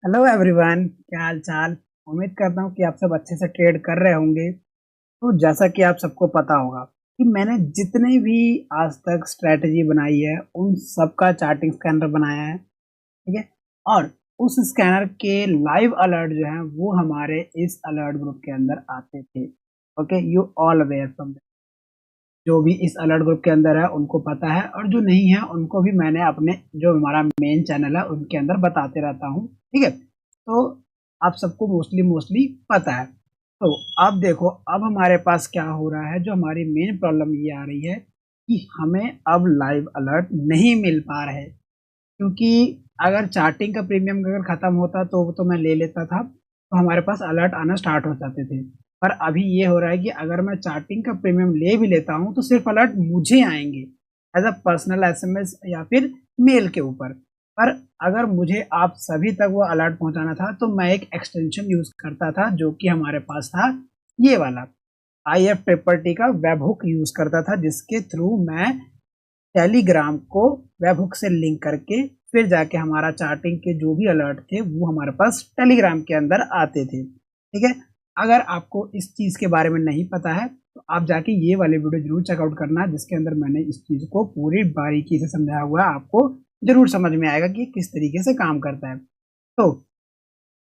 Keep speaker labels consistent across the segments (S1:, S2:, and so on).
S1: Hello everyone, क्या हाल चाल। उम्मीद करता हूँ कि आप सब अच्छे से ट्रेड कर रहे होंगे। तो जैसा कि आप सबको पता होगा कि मैंने जितने भी आज तक स्ट्रेटजी बनाई है उन सबका चार्टिंग स्कैनर बनाया है। ठीक है। और उस स्कैनर के लाइव अलर्ट जो है वो हमारे इस अलर्ट ग्रुप के अंदर आते थे। Okay, you all aware from. जो भी इस अलर्ट ग्रुप के अंदर है उनको पता है, और जो नहीं है उनको भी मैंने अपने जो हमारा मेन चैनल है उनके अंदर बताते रहता हूँ। ठीक है। तो आप सबको मोस्टली मोस्टली पता है। तो अब देखो, अब हमारे पास क्या हो रहा है। जो हमारी मेन प्रॉब्लम ये आ रही है कि हमें अब लाइव अलर्ट नहीं मिल पा रहे, क्योंकि अगर चार्टिंग का प्रीमियम अगर खत्म होता तो वो तो मैं ले लेता था, तो हमारे पास अलर्ट आना स्टार्ट हो जाते थे। पर अभी ये हो रहा है कि अगर मैं चार्टिंग का प्रीमियम ले भी लेता हूँ तो सिर्फ अलर्ट मुझे आएंगे एज अ पर्सनल एसएमएस या फिर मेल के ऊपर। पर अगर मुझे आप सभी तक वो अलर्ट पहुंचाना था तो मैं एक एक्सटेंशन यूज करता था, जो कि हमारे पास था ये वाला IF ट्रिपल टी का वेब हुक यूज करता था, जिसके थ्रू मैं टेलीग्राम को वेबहुक से लिंक करके फिर जाके हमारा चार्टिंग के जो भी अलर्ट थे वो हमारे पास टेलीग्राम के अंदर आते थे। ठीक है। अगर आपको इस चीज के बारे में नहीं पता है तो आप जाके ये वाले वीडियो जरूर चेकआउट करना, जिसके अंदर मैंने इस चीज को पूरी बारीकी से समझाया हुआ है। आपको जरूर समझ में आएगा कि किस तरीके से काम करता है। तो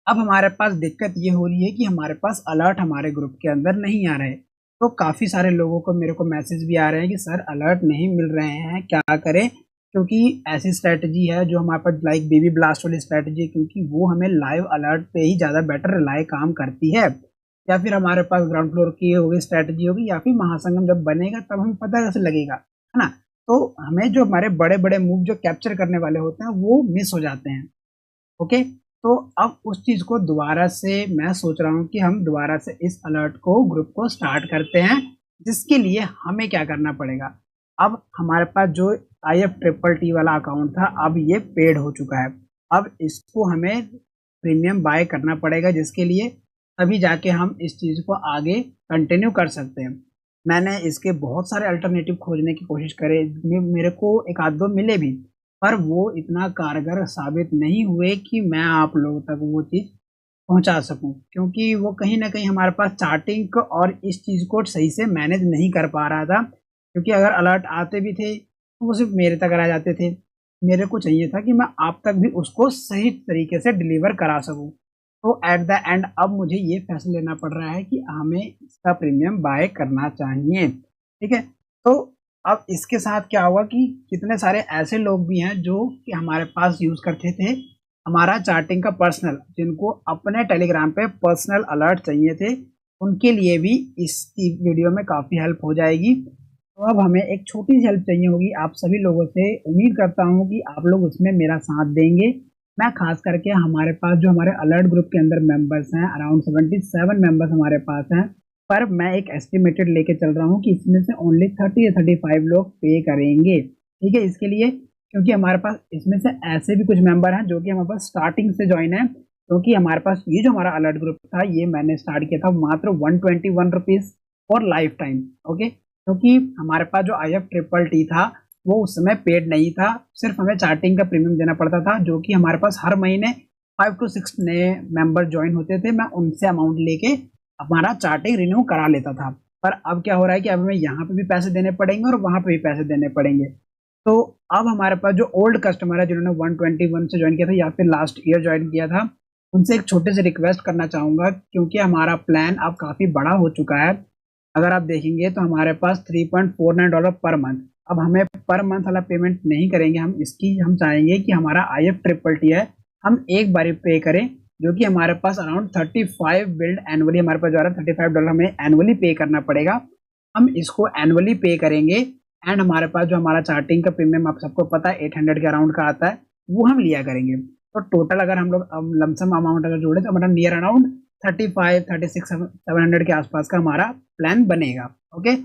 S1: अब हमारे पास दिक्कत ये हो रही है कि हमारे पास अलर्ट हमारे ग्रुप के अंदर नहीं आ रहे। तो काफी सारे लोगों को मेरे को मैसेज भी आ रहे हैं कि सर अलर्ट नहीं मिल रहे हैं, क्या करें। क्योंकि ऐसी स्ट्रेटजी है जो हमारे पास लाइक बेबी ब्लास्ट वाली स्ट्रेटजी, क्योंकि वो हमें लाइव अलर्ट पे ही ज्यादा बेटर रिलाई काम करती है। या फिर हमारे पास ग्राउंड फ्लोर की होगी स्ट्रेटजी होगी, या फिर महासंगम जब बनेगा तब हमें पता कैसे लगेगा, है ना। तो हमें जो हमारे बड़े बड़े मूव जो कैप्चर करने वाले होते हैं वो मिस हो जाते हैं। ओके। तो अब उस चीज को दोबारा से मैं सोच रहा हूँ कि हम दोबारा से इस अलर्ट को ग्रुप को स्टार्ट करते हैं, जिसके लिए हमें क्या करना पड़ेगा। अब हमारे पास जो IF ट्रिपल टी वाला अकाउंट था अब ये पेड हो चुका है। अब इसको हमें प्रीमियम बाय करना पड़ेगा, जिसके लिए तभी जाके हम इस चीज को आगे कंटिन्यू कर सकते हैं। मैंने इसके बहुत सारे अल्टरनेटिव खोजने की कोशिश करे, मेरे को एक आध दो मिले भी, पर वो इतना कारगर साबित नहीं हुए कि मैं आप लोगों तक वो चीज पहुंचा सकूं, क्योंकि वो कहीं ना कहीं हमारे पास चार्टिंग और इस चीज को सही से मैनेज नहीं कर पा रहा था। क्योंकि अगर अलर्ट आते भी थे तो वो सिर्फ मेरे तक रह जाते थे। मेरे को चाहिए था कि मैं आप तक भी उसको सही तरीके से डिलीवर करा सकूं। तो एट द एंड अब मुझे ये फैसला लेना पड़ रहा है कि हमें इसका प्रीमियम बाय करना चाहिए। ठीक है। तो अब इसके साथ क्या हुआ कि कितने सारे ऐसे लोग भी हैं जो कि हमारे पास यूज करते थे हमारा चार्टिंग का पर्सनल, जिनको अपने टेलीग्राम पे पर्सनल अलर्ट चाहिए थे, उनके लिए भी इस वीडियो में काफी हेल्प हो जाएगी। तो अब हमें एक छोटी सी हेल्प चाहिए होगी आप सभी लोगों से। उम्मीद करता हूँ कि आप लोग उसमें मेरा साथ देंगे। मैं खास करके हमारे पास जो हमारे अलर्ट ग्रुप के अंदर मेंबर्स हैं, अराउंड 77 मेंबर्स हमारे पास हैं। पर मैं एक एस्टिमेटेड लेके चल रहा हूँ कि इसमें से ओनली 30 या 35 लोग पे करेंगे। ठीक है। इसके लिए क्योंकि हमारे पास इसमें से ऐसे भी कुछ मेंबर हैं जो कि हमारे पास स्टार्टिंग से ज्वाइन है, क्योंकि हमारे पास ये जो हमारा अलर्ट ग्रुप था ये मैंने स्टार्ट किया था मात्र 121 rupees for life time. Okay. क्योंकि हमारे पास जो IF ट्रिपल टी था वो उस समय पेड नहीं था, सिर्फ हमें चार्टिंग का प्रीमियम देना पड़ता था, जो कि हमारे पास हर महीने 5 to 6 नए मेंबर ज्वाइन होते थे। मैं उनसे अमाउंट लेके हमारा चार्टिंग रिन्यू करा लेता था। पर अब क्या हो रहा है कि अब हमें यहाँ पे भी पैसे देने पड़ेंगे और वहां पे भी पैसे देने पड़ेंगे। तो अब हमारे पास जो ओल्ड कस्टमर है जिन्होंने 121 से ज्वाइन किया था या फिर लास्ट ईयर ज्वाइन किया था, उनसे एक छोटे से रिक्वेस्ट करना चाहूंगा, क्योंकि हमारा प्लान अब काफी बड़ा हो चुका है। अगर आप देखेंगे तो हमारे पास $3.49 पर मंथ। अब हमें पर मंथ वाला पेमेंट नहीं करेंगे, हम चाहेंगे कि हमारा IF ट्रिपल टी है हम एक बार पे करें, जो कि हमारे पास अराउंड 35 बिल्ड एनुअली हमारे पास जो आ रहा है $35 हमें एनुअली पे करना पड़ेगा। हम इसको एनुअली पे करेंगे। एंड हमारे पास जो हमारा चार्टिंग का प्रीमियम आप सबको पता है 800 के अराउंड का आता है, वो हम लिया करेंगे। तो टोटल अगर हम लोग लमसम अमाउंट अगर जोड़े तो हमारा नियर अराउंड 35 36 700 के आसपास का हमारा प्लान बनेगा। ओके।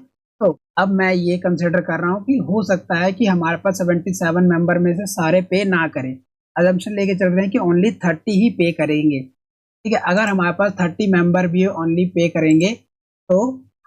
S1: तो अब मैं ये कंसिडर कर रहा हूँ कि हो सकता है कि हमारे पास 77 मेंबर में से सारे पे ना करें। अजम्पशन लेके चल रहे हैं कि ओनली 30 ही पे करेंगे। ठीक है। अगर हमारे पास 30 मेंबर भी ओनली पे करेंगे तो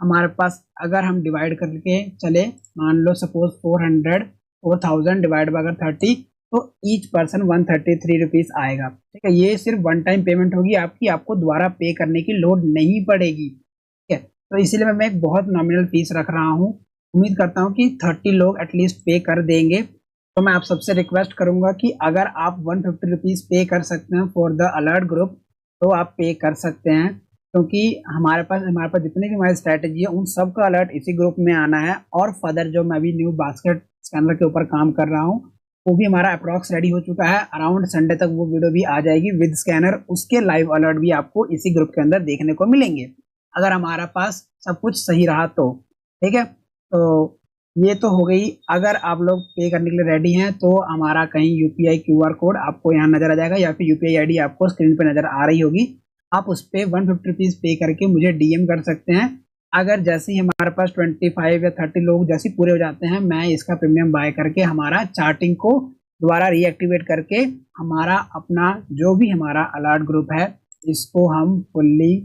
S1: हमारे पास अगर हम डिवाइड करके चले, मान लो सपोज 400 4000 डिवाइड बाय अगर 30, तो ईच पर्सन 133 रुपीज आएगा। ठीक है, ये सिर्फ वन टाइम पेमेंट होगी आपकी, आपको दोबारा पे करने की लोड नहीं पड़ेगी। ठीक है, तो इसीलिए मैं एक बहुत नॉमिनल फीस रख रहा हूँ। उम्मीद करता हूँ कि 30 लोग एटलीस्ट पे कर देंगे। तो मैं आप सबसे रिक्वेस्ट करूंगा कि अगर आप 150 रुपीज पे कर सकते हैं फॉर द अलर्ट ग्रुप तो आप पे कर सकते हैं, क्योंकि हमारे पास जितने भी हमारी स्ट्रैटेजी है उन सब का अलर्ट इसी ग्रुप में आना है। और फर्दर जो मैं अभी न्यू बास्केट स्कैनर के ऊपर काम कर रहा हूँ वो भी हमारा अप्रॉक्स रेडी हो चुका है। अराउंड संडे तक वो वीडियो भी आ जाएगी विद स्कैनर, उसके लाइव अलर्ट भी आपको इसी ग्रुप के अंदर देखने को मिलेंगे अगर हमारा पास सब कुछ सही रहा तो। ठीक है, तो ये तो हो गई। अगर आप लोग पे करने के लिए रेडी हैं तो हमारा कहीं यूपीआई क्यूआर कोड आपको यहाँ नजर आ जाएगा या फिर यूपीआई आईडी आपको स्क्रीन पे नजर आ रही होगी। आप उस पर 150 रुपीज पे करके मुझे डीएम कर सकते हैं। अगर जैसे ही हमारे पास 25 या 30 लोग जैसे पूरे हो जाते हैं, मैं इसका प्रीमियम बाय करके हमारा चार्टिंग को दोबारा रीएक्टिवेट करके हमारा अपना जो भी हमारा अलर्ट ग्रुप है इसको हम फुल्ली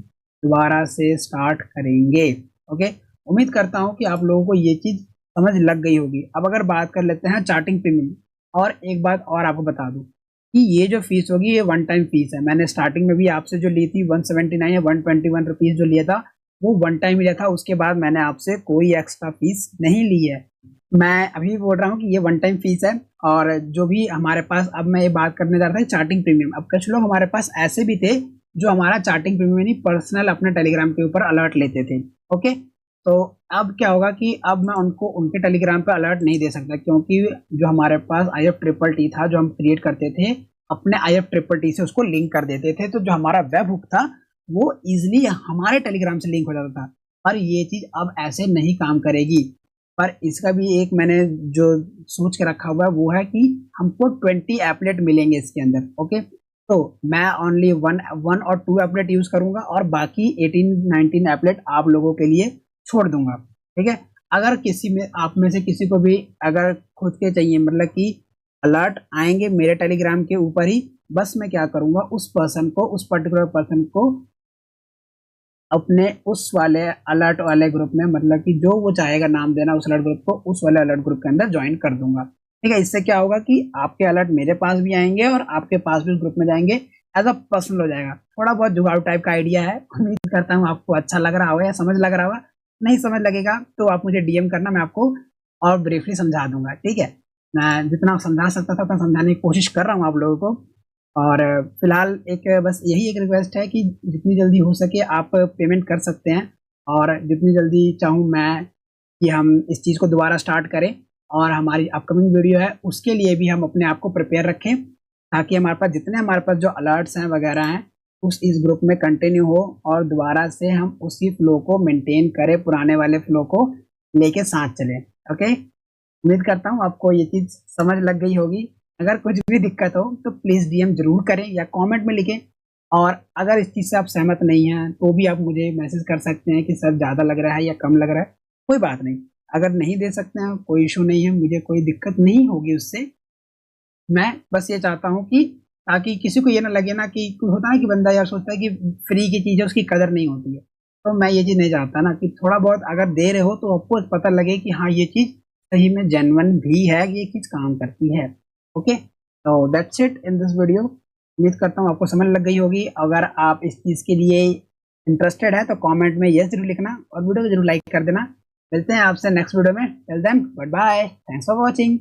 S1: दोबारा से स्टार्ट करेंगे। ओके, उम्मीद करता हूँ कि आप लोगों को ये चीज समझ लग गई होगी। अब अगर बात कर लेते हैं चार्टिंग प्रीमियम, और एक बात और आपको बता दूं कि ये जो फीस होगी ये वन टाइम फीस है। मैंने स्टार्टिंग में भी आपसे जो ली थी 179 या 121 रुपीज जो लिया था वो वन टाइम ही लिया था, उसके बाद मैंने आपसे कोई एक्स्ट्रा फीस नहीं ली है। मैं अभी बोल रहा हूँ कि ये वन टाइम फीस है। और जो भी हमारे पास, अब मैं ये बात करने जा रहा था चार्टिंग प्रीमियम। अब कुछ लोग हमारे पास ऐसे भी थे जो हमारा चार्टिंग प्रीमियम यानी पर्सनल अपने टेलीग्राम के ऊपर अलर्ट लेते थे। ओके, तो अब क्या होगा कि अब मैं उनको उनके टेलीग्राम पे अलर्ट नहीं दे सकता, क्योंकि जो हमारे पास IF-TTT था जो हम क्रिएट करते थे अपने IF-TTT से उसको लिंक कर देते थे, तो जो हमारा वेब हुक था वो इजिली हमारे टेलीग्राम से लिंक हो जाता था। पर ये चीज अब ऐसे नहीं काम करेगी। पर इसका भी एक मैंने जो सोच के रखा हुआ है वो है कि हमको 20 एपलेट मिलेंगे इसके अंदर। ओके, तो मैं ओनली वन और टू एपलेट यूज करूंगा और बाकी 18-19 एपलेट आप लोगों के लिए छोड़ दूंगा। ठीक है, अगर किसी में आप में से किसी को भी अगर खुद के चाहिए, मतलब कि अलर्ट आएंगे मेरे टेलीग्राम के ऊपर ही, बस मैं क्या करूंगा उस पर्सन को, उस पर्टिकुलर पर्सन को अपने उस वाले अलर्ट वाले ग्रुप में, मतलब कि जो वो चाहेगा नाम देना उस अलर्ट ग्रुप को, उस वाले अलर्ट ग्रुप के अंदर ज्वाइन कर दूंगा। ठीक है, इससे क्या होगा कि आपके अलर्ट मेरे पास भी आएंगे और आपके पास भी उस ग्रुप में जाएंगे, एज अ पर्सनल हो जाएगा। थोड़ा बहुत जुगाड़ू टाइप का आइडिया है, उम्मीद करता हूँ आपको अच्छा लग रहा होगा या समझ लग रहा होगा। नहीं समझ लगेगा तो आप मुझे डीएम करना, मैं आपको और ब्रीफली समझा दूंगा। ठीक है, मैं जितना समझा सकता था उतना समझाने की कोशिश कर रहा हूँ आप लोगों को। और फिलहाल एक बस यही एक रिक्वेस्ट है कि जितनी जल्दी हो सके आप पेमेंट कर सकते हैं, और जितनी जल्दी चाहूँ मैं कि हम इस चीज़ को दोबारा स्टार्ट करें और हमारी अपकमिंग वीडियो है उसके लिए भी हम अपने आप को प्रिपेयर रखें, ताकि हमारे पास जितने हमारे पास जो अलर्ट्स हैं वगैरह हैं उस इस ग्रुप में कंटिन्यू हो और दोबारा से हम उसी फ्लो को मेंटेन करें, पुराने वाले फ्लो को लेके साथ चलें। ओके, उम्मीद करता हूँ आपको ये चीज़ समझ लग गई होगी। अगर कुछ भी दिक्कत हो तो प्लीज़ डीएम जरूर करें या कमेंट में लिखें। और अगर इस चीज़ से आप सहमत नहीं हैं तो भी आप मुझे मैसेज कर सकते हैं कि सर ज़्यादा लग रहा है या कम लग रहा है, कोई बात नहीं। अगर नहीं दे सकते हैं कोई इशू नहीं है, मुझे कोई दिक्कत नहीं होगी उससे। मैं बस ये चाहता हूँ कि ताकि किसी को ये ना लगे ना कि कोई होता है कि बंदा यार सोचता है कि फ्री की चीज़ है उसकी कदर नहीं होती है, तो मैं ये चीज़ नहीं चाहता ना कि थोड़ा बहुत अगर दे रहे हो तो आपको पता लगे कि हाँ ये चीज़ सही में जेन्युइन भी है, ये चीज़ काम करती है। ओके, तो that's it in this video. उम्मीद करता हूँ आपको समझ लग गई होगी। अगर आप इस चीज़ के लिए इंटरेस्टेड है तो कमेंट में यस जरूर लिखना और वीडियो को जरूर लाइक कर देना। मिलते हैं आपसे नेक्स्ट वीडियो में। Till then goodbye, thanks for watching.